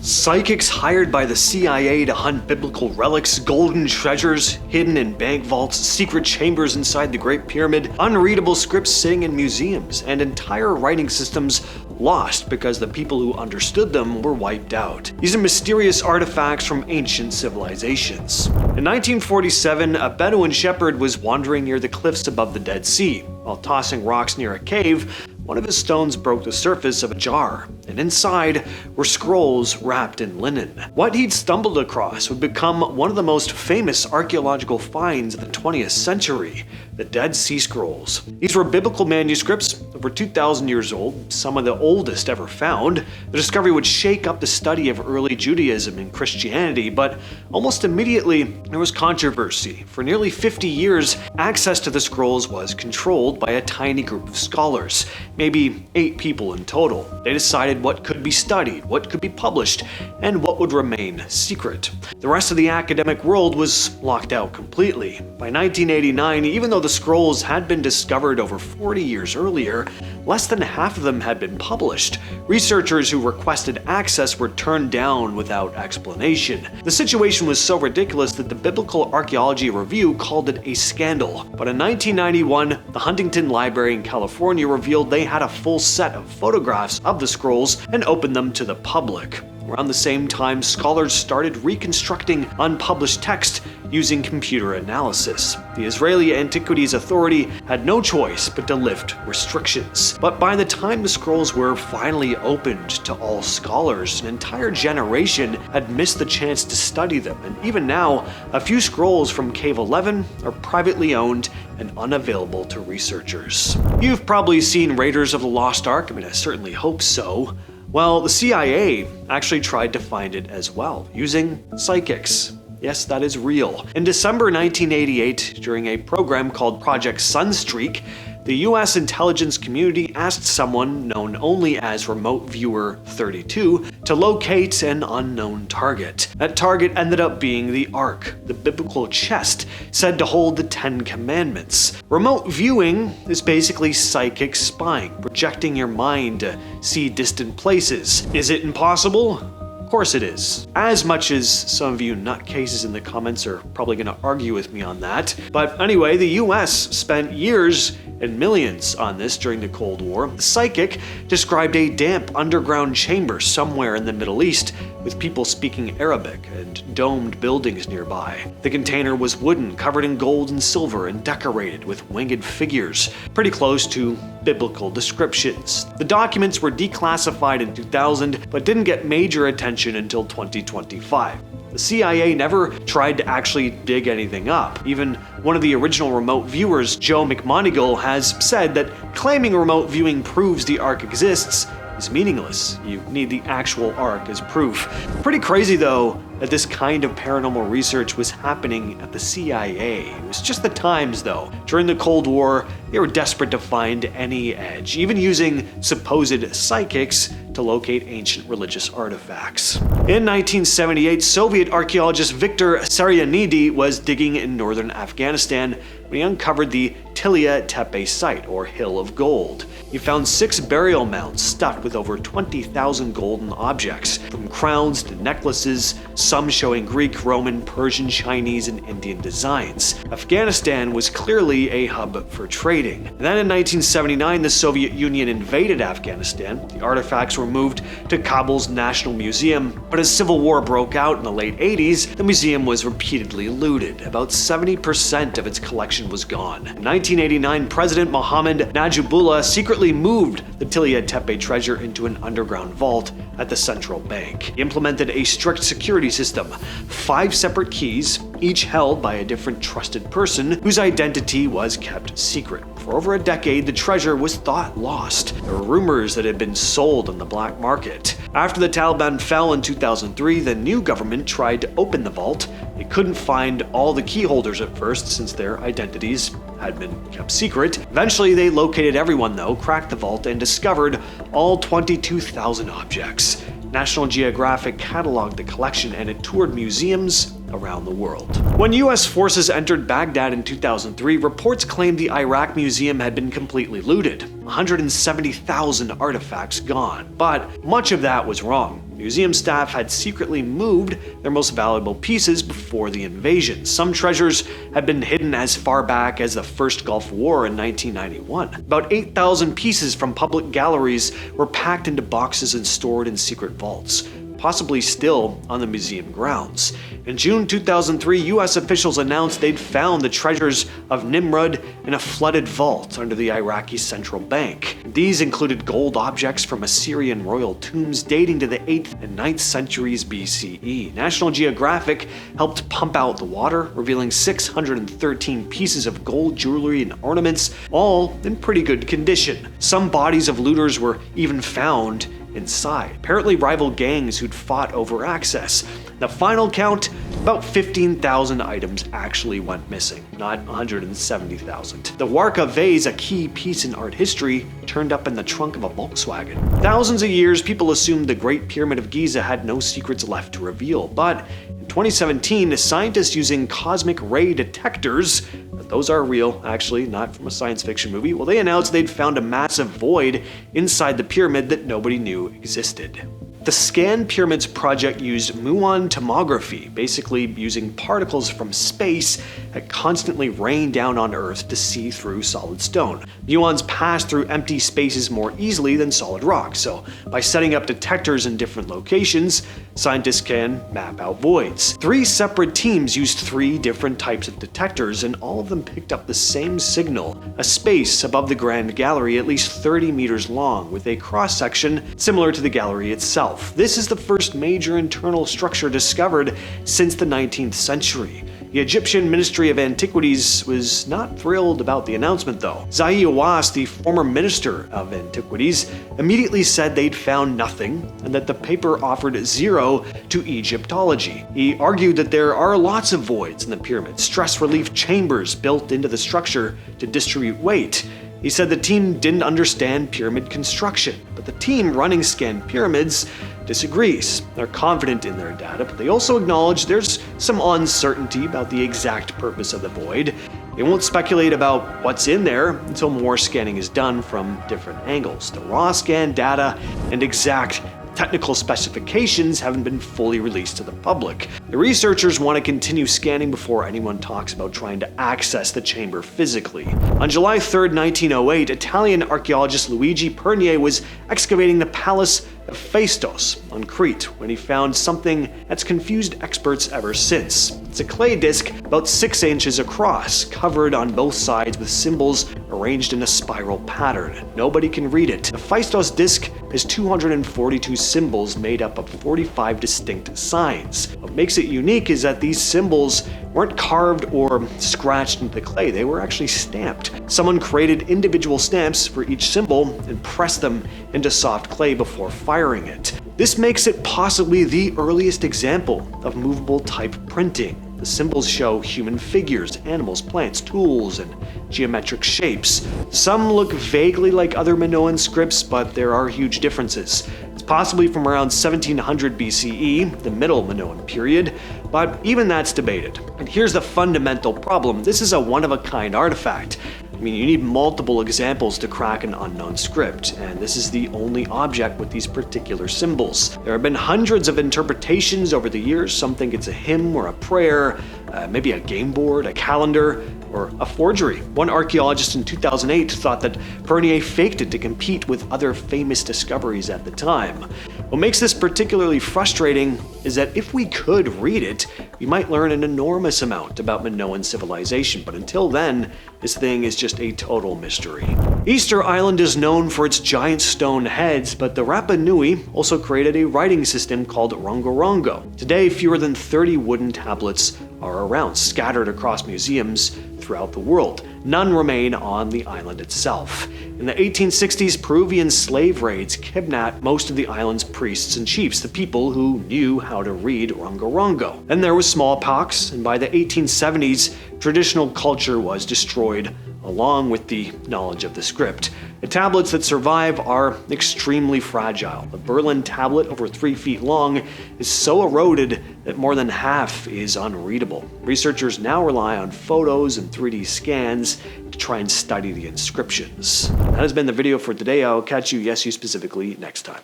Psychics hired by the CIA to hunt biblical relics, golden treasures hidden in bank vaults, secret chambers inside the Great Pyramid, unreadable scripts sitting in museums, and entire writing systems lost because the people who understood them were wiped out. These are mysterious artifacts from ancient civilizations. In 1947, a Bedouin shepherd was wandering near the cliffs above the Dead Sea. While tossing rocks near a cave, one of his stones broke the surface of a jar, and inside were scrolls wrapped in linen. What he'd stumbled across would become one of the most famous archaeological finds of the 20th century, the Dead Sea Scrolls. These were biblical manuscripts over 2,000 years old, some of the oldest ever found. The discovery would shake up the study of early Judaism and Christianity, but almost immediately there was controversy. For nearly 50 years, access to the scrolls was controlled by a tiny group of scholars, maybe 8 people in total. They decided what could be studied, what could be published, and what would remain secret. The rest of the academic world was locked out completely. By 1989, even though the scrolls had been discovered over 40 years earlier, less than half of them had been published. Researchers who requested access were turned down without explanation. The situation was so ridiculous that the Biblical Archaeology Review called it a scandal. But in 1991, the Huntington Library in California revealed they had a full set of photographs of the scrolls and opened them to the public. Around the same time, scholars started reconstructing unpublished text using computer analysis. The Israeli Antiquities Authority had no choice but to lift restrictions. But by the time the scrolls were finally opened to all scholars, an entire generation had missed the chance to study them, and even now, a few scrolls from Cave 11 are privately owned and unavailable to researchers. You've probably seen Raiders of the Lost Ark. I certainly hope so. Well, the CIA actually tried to find it as well, using psychics. Yes, that is real. In December 1988, during a program called Project Sunstreak, the US intelligence community asked someone known only as Remote Viewer 32 to locate an unknown target. That target ended up being the Ark, the biblical chest said to hold the 10 Commandments. Remote viewing is basically psychic spying, projecting your mind to see distant places. Is it impossible? Of course it is. As much as some of you nutcases in the comments are probably going to argue with me on that. But anyway, the US spent years and millions on this during the Cold War. The psychic described a damp underground chamber somewhere in the Middle East with people speaking Arabic and domed buildings nearby. The container was wooden, covered in gold and silver, and decorated with winged figures, pretty close to biblical descriptions. The documents were declassified in 2000, but didn't get major attention until 2025. The CIA never tried to actually dig anything up. Even one of the original remote viewers, Joe McMonigal, has said that claiming remote viewing proves the Ark exists is meaningless. You need the actual Ark as proof. Pretty crazy though that this kind of paranormal research was happening at the CIA. It was just the times though. During the Cold War, they were desperate to find any edge, even using supposed psychics to locate ancient religious artifacts. In 1978, Soviet archaeologist Viktor Saryanidi was digging in northern Afghanistan when he uncovered the Tillya Tepe site, or Hill of Gold. He found 6 burial mounds stuffed with over 20,000 golden objects, from crowns to necklaces, some showing Greek, Roman, Persian, Chinese, and Indian designs. Afghanistan was clearly a hub for trading. And then in 1979, the Soviet Union invaded Afghanistan. The artifacts were moved to Kabul's National Museum, but as civil war broke out in the late 80s, the museum was repeatedly looted. About 70% of its collection was gone. In 1989, President Mohammad Najibullah secretly moved the Tillya Tepe treasure into an underground vault at the central bank. He implemented a strict security system, 5 separate keys, each held by a different trusted person whose identity was kept secret. For over a decade, the treasure was thought lost. There were rumors that it had been sold on the black market. After the Taliban fell in 2003, the new government tried to open the vault. They couldn't find all the key holders at first since their identities had been kept secret. Eventually, they located everyone though, cracked the vault, and discovered all 22,000 objects. National Geographic cataloged the collection and it toured museums around the world. When US forces entered Baghdad in 2003, reports claimed the Iraq Museum had been completely looted, 170,000 artifacts gone. But much of that was wrong. Museum staff had secretly moved their most valuable pieces before the invasion. Some treasures had been hidden as far back as the First Gulf War in 1991. About 8,000 pieces from public galleries were packed into boxes and stored in secret vaults, possibly still on the museum grounds. In June 2003, US officials announced they'd found the treasures of Nimrud in a flooded vault under the Iraqi central bank. These included gold objects from Assyrian royal tombs dating to the 8th and 9th centuries BCE. National Geographic helped pump out the water, revealing 613 pieces of gold jewelry and ornaments, all in pretty good condition. Some bodies of looters were even found inside, apparently rival gangs who'd fought over access. The final count, about 15,000 items actually went missing, not 170,000. The Warka vase, a key piece in art history, turned up in the trunk of a Volkswagen. Thousands of years, people assumed the Great Pyramid of Giza had no secrets left to reveal, but in 2017, scientists using cosmic ray detectors, those are real, actually, not from a science fiction movie, well, they announced they'd found a massive void inside the pyramid that nobody knew existed. The Scan Pyramids project used muon tomography, basically using particles from space that constantly rain down on Earth to see through solid stone. Muons pass through empty spaces more easily than solid rock, so by setting up detectors in different locations, scientists can map out voids. 3 separate teams used 3 different types of detectors, and all of them picked up the same signal, a space above the Grand Gallery at least 30 meters long, with a cross-section similar to the gallery itself. This is the first major internal structure discovered since the 19th century. The Egyptian Ministry of Antiquities was not thrilled about the announcement, though. Zahi Hawass, the former Minister of Antiquities, immediately said they'd found nothing and that the paper offered 0 to Egyptology. He argued that there are lots of voids in the pyramid, stress relief chambers built into the structure to distribute weight. He said the team didn't understand pyramid construction, but the team running Scan Pyramids disagrees. They're confident in their data, but they also acknowledge there's some uncertainty about the exact purpose of the void. They won't speculate about what's in there until more scanning is done from different angles. The raw scan data and exact technical specifications haven't been fully released to the public. The researchers want to continue scanning before anyone talks about trying to access the chamber physically. On July 3, 1908, Italian archaeologist Luigi Pernier was excavating the palace of Phaistos on Crete when he found something that's confused experts ever since. It's a clay disc about 6 inches across, covered on both sides with symbols arranged in a spiral pattern. Nobody can read it. The Phaistos Disc has 242 symbols made up of 45 distinct signs. What makes it unique is that these symbols weren't carved or scratched into the clay, they were actually stamped. Someone created individual stamps for each symbol and pressed them into soft clay before firing it. This makes it possibly the earliest example of movable type printing. The symbols show human figures, animals, plants, tools, and geometric shapes. Some look vaguely like other Minoan scripts, but there are huge differences. It's possibly from around 1700 BCE, the Middle Minoan period, but even that's debated. And here's the fundamental problem. This is a one-of-a-kind artifact. I mean, you need multiple examples to crack an unknown script, and this is the only object with these particular symbols. There have been hundreds of interpretations over the years. Some think it's a hymn or a prayer, maybe a game board, a calendar, or a forgery. One archaeologist in 2008 thought that Pernier faked it to compete with other famous discoveries at the time. What makes this particularly frustrating is that if we could read it, we might learn an enormous amount about Minoan civilization, but until then, this thing is just a total mystery. Easter Island is known for its giant stone heads, but the Rapa Nui also created a writing system called Rongorongo. Today, fewer than 30 wooden tablets are around, scattered across museums throughout the world. None remain on the island itself. In the 1860s, Peruvian slave raids kidnapped most of the island's priests and chiefs, the people who knew how to read Rongorongo. Then there was smallpox, and by the 1870s, traditional culture was destroyed along with the knowledge of the script. The tablets that survive are extremely fragile. The Berlin tablet, over 3 feet long, is so eroded that more than half is unreadable. Researchers now rely on photos and 3D scans to try and study the inscriptions. That has been the video for today. I'll catch you, yes you specifically, next time.